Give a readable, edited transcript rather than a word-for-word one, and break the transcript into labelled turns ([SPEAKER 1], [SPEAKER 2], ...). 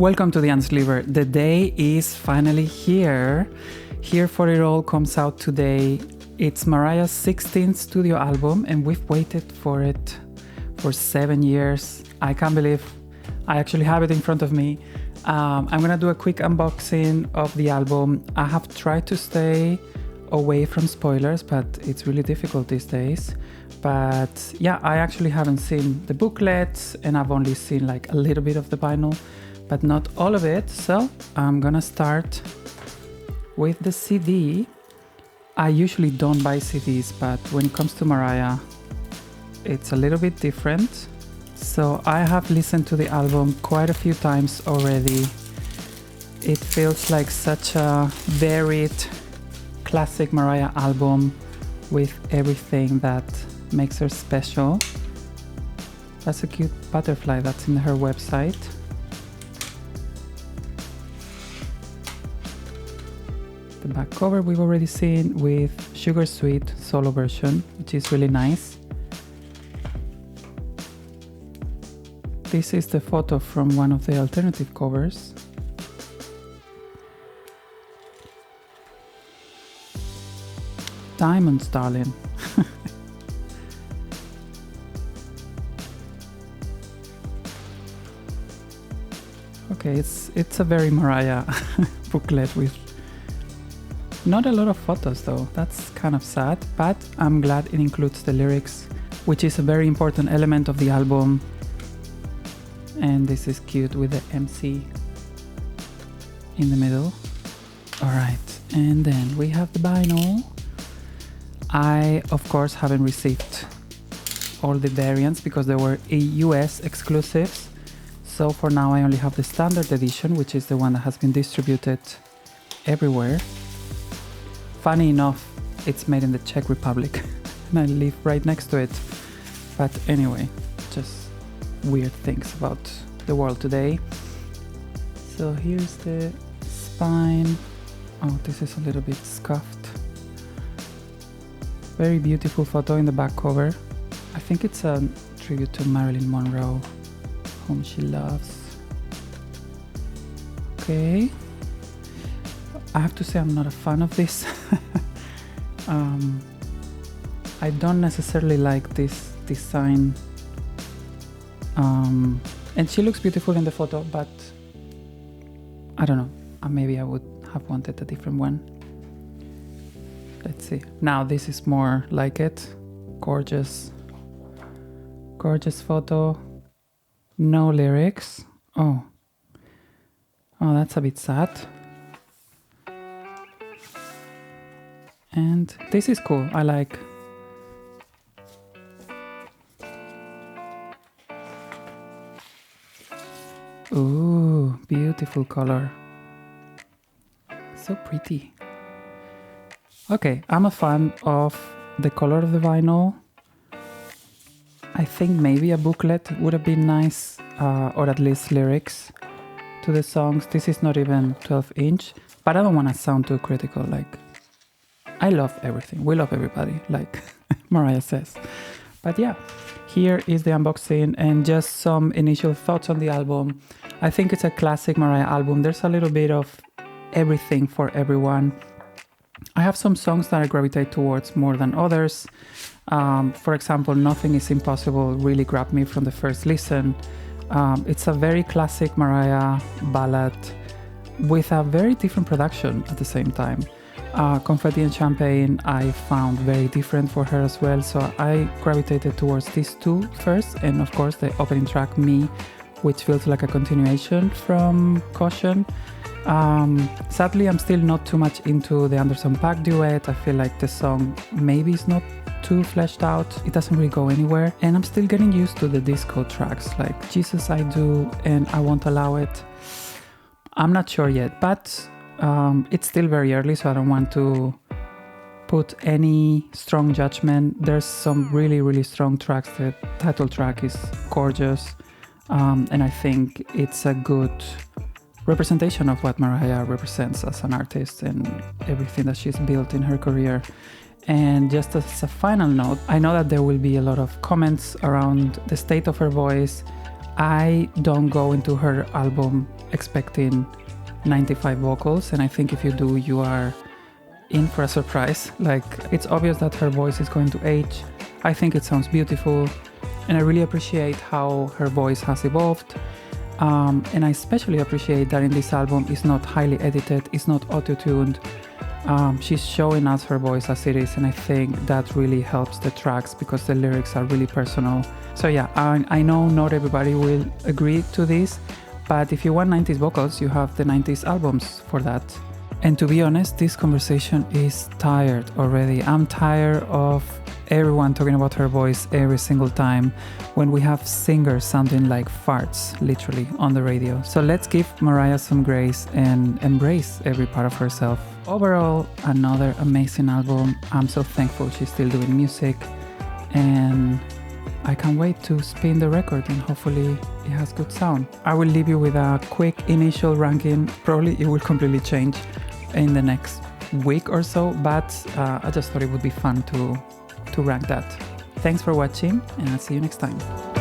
[SPEAKER 1] Welcome to the Unsleever. The day is finally here. Here for It All comes out today. It's Mariah's 16th studio album and we've waited for it for 7 years. I can't believe I actually have it in front of me. I'm gonna do a quick unboxing of the album. I have tried to stay away from spoilers, but it's really difficult these days. But yeah, I actually haven't seen the booklets and I've only seen like a little bit of the vinyl, but not all of it. So I'm gonna start with the CD. I usually don't buy CDs, but when it comes to Mariah, it's a little bit different. So I have listened to the album quite a few times already. It feels like such a varied classic Mariah album with everything that makes her special. That's a cute butterfly that's in her website. The back cover we've already seen with Sugar Sweet solo version, which is really nice. This is the photo from one of the alternative covers. Diamonds, darling. Okay, it's a very Mariah booklet with not a lot of photos though. That's kind of sad, but I'm glad it includes the lyrics, which is a very important element of the album. And this is cute with the MC in the middle. All right, and then we have the vinyl. I, of course, haven't received all the variants because they were US exclusives. So for now, I only have the standard edition, which is the one that has been distributed everywhere. Funny enough, it's made in the Czech Republic and I live right next to it. But anyway, just weird things about the world today. So here's the spine. Oh, this is a little bit scuffed. Very beautiful photo in the back cover. I think it's a tribute to Marilyn Monroe, whom she loves. Okay. I have to say I'm not a fan of this. I don't necessarily like this design. And she looks beautiful in the photo, but I don't know. Maybe I would have wanted a different one. Let's see. Now this is more like it. Gorgeous. Gorgeous photo. No lyrics. Oh, that's a bit sad. And this is cool. I like. Ooh, beautiful color. So pretty. Okay, I'm a fan of the color of the vinyl. I think maybe a booklet would have been nice, or at least lyrics to the songs. This is not even 12-inch, but I don't want to sound too critical. Like, I love everything. We love everybody, like Mariah says. But yeah, here is the unboxing and just some initial thoughts on the album. I think it's a classic Mariah album. There's a little bit of everything for everyone. I have some songs that I gravitate towards more than others. For example, Nothing Is Impossible really grabbed me from the first listen. It's a very classic Mariah ballad with a very different production at the same time. Confetti and Champagne I found very different for her as well, so I gravitated towards these two first, and of course the opening track, Me, which feels like a continuation from Caution. Sadly, I'm still not too much into the Anderson .Paak duet. I feel like the song maybe is not too fleshed out. It doesn't really go anywhere, and I'm still getting used to the disco tracks like Jesus I Do and I Won't Allow It. I'm not sure yet, but it's still very early, so I don't want to put any strong judgment. There's some really, really strong tracks. The title track is gorgeous, and I think it's a good representation of what Mariah represents as an artist and everything that she's built in her career. And just as a final note, I know that there will be a lot of comments around the state of her voice. I don't go into her album expecting 95 vocals, and I think if you do, you are in for a surprise. Like, it's obvious that her voice is going to age. I think it sounds beautiful, and I really appreciate how her voice has evolved. And I especially appreciate that in this album it's not highly edited, it's not auto-tuned. She's showing us her voice as it is, and I think that really helps the tracks because the lyrics are really personal. So yeah, I know not everybody will agree to this, but if you want 90s vocals, you have the 90s albums for that. And to be honest, this conversation is tired already. I'm tired of everyone talking about her voice every single time when we have singers sounding like farts, literally, on the radio. So let's give Mariah some grace and embrace every part of herself. Overall, another amazing album. I'm so thankful she's still doing music, and I can't wait to spin the record and hopefully it has good sound. I will leave you with a quick initial ranking. Probably it will completely change in the next week or so, but I just thought it would be fun to rank that. Thanks for watching, and I'll see you next time.